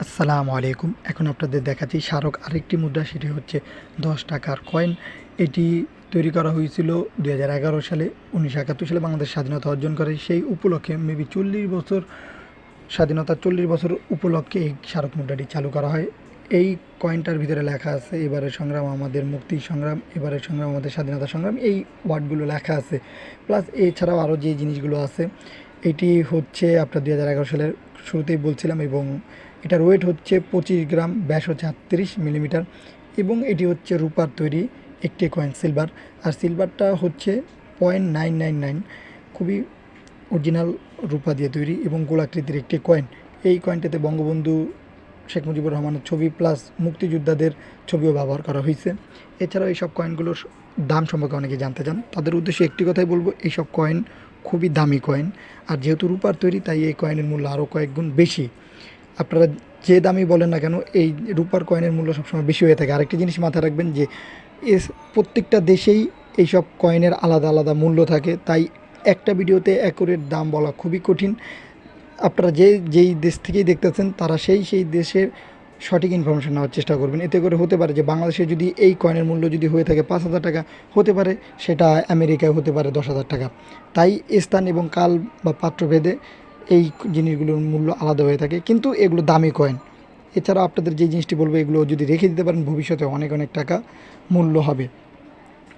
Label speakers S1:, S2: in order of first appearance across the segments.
S1: আসসালামু আলাইকুম। এখন আপনাদের দেখাচ্ছি স্মারক আরেকটি মুদ্রা, সেটি হচ্ছে ১০ টাকার কয়েন। এটি তৈরি করা হয়েছিল ২০১১ সালে। ১৯৭১ সালে বাংলাদেশ স্বাধীনতা অর্জন করে। সেই উপলক্ষে মেবি ৪০ বছর, স্বাধীনতার ৪০ বছর উপলক্ষে এই স্মারক মুদ্রাটি চালু করা হয়। এই কয়েনটার ভিতরে লেখা আছে, এবারের সংগ্রাম আমাদের মুক্তি সংগ্রাম, এবারের সংগ্রাম আমাদের স্বাধীনতা সংগ্রাম, এই ওয়ার্ডগুলো লেখা আছে। প্লাস এছাড়াও আরও যে জিনিসগুলো আছে, এটি হচ্ছে আপনার ২০১১ সালের শুরুতেই বলছিলাম, এবং এটার ওয়েট হচ্ছে ২৫ গ্রাম, ব্যাস হচ্ছে ৩৮ মিলিমিটার, এবং এটি হচ্ছে রূপার তৈরি একটি কয়েন, সিলভার। আর সিলভারটা হচ্ছে 0.999, খুবই অরিজিনাল রূপা দিয়ে তৈরি এবং গোলাকৃতির একটি কয়েন। এই কয়েনটাতে বঙ্গবন্ধু শেখ মুজিবুর রহমানের ছবি প্লাস মুক্তিযোদ্ধাদের ছবিও ব্যবহার করা হয়েছে। এছাড়াও এইসব কয়েনগুলোর দাম সম্পর্কে অনেকে জানতে চান, তাদের উদ্দেশ্যে একটি কথাই বলবো, এইসব কয়েন খুবই দামি কয়েন। আর যেহেতু রূপার তৈরি, তাই এই কয়েনের মূল্য আরও কয়েক গুণ বেশি। আপনারা যে দামই বলেন না কেন, এই রূপার কয়েনের মূল্য সবসময় বেশি হয়ে থাকে। আরেকটি জিনিস মাথায় রাখবেন যে প্রত্যেকটা দেশেই এইসব কয়েনের আলাদা আলাদা মূল্য থাকে, তাই একটা ভিডিওতে অ্যাকুরেট দাম বলা খুবই কঠিন। আপনারা যেই দেশ থেকেই দেখতেছেন, তারা সেই দেশের সঠিক ইনফরমেশন নেওয়ার চেষ্টা করবেন। এতে করে হতে পারে যে বাংলাদেশে যদি এই কয়েনের মূল্য যদি হয়ে থাকে ৫,০০০ টাকা, হতে পারে সেটা আমেরিকায় হতে পারে ১০,০০০ টাকা। তাই স্থান এবং কাল বা পাত্রভেদে এই জিনিসগুলোর মূল্য আলাদা হয়ে থাকে, কিন্তু এগুলো দামি কয়েন। এছাড়াও আপনাদের যে জিনিসটি বলবো, এগুলো যদি রেখে দিতে পারেন, ভবিষ্যতে অনেক অনেক টাকা মূল্য হবে।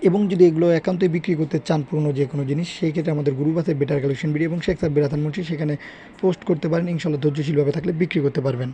S1: এবং যদি এগুলো একান্তই বিক্রি করতে চান, পুরনো যে কোনো জিনিস, সেই ক্ষেত্রে আমাদের গ্রুপ আছে বেটার কালেকশন ভিডিও এবং শেখ সাব্বির হাসান মুন্সি, সেখানে পোস্ট করতে পারেন। ইনশাল্লাহ ধৈর্যশীলভাবে থাকলে বিক্রি করতে পারবেন।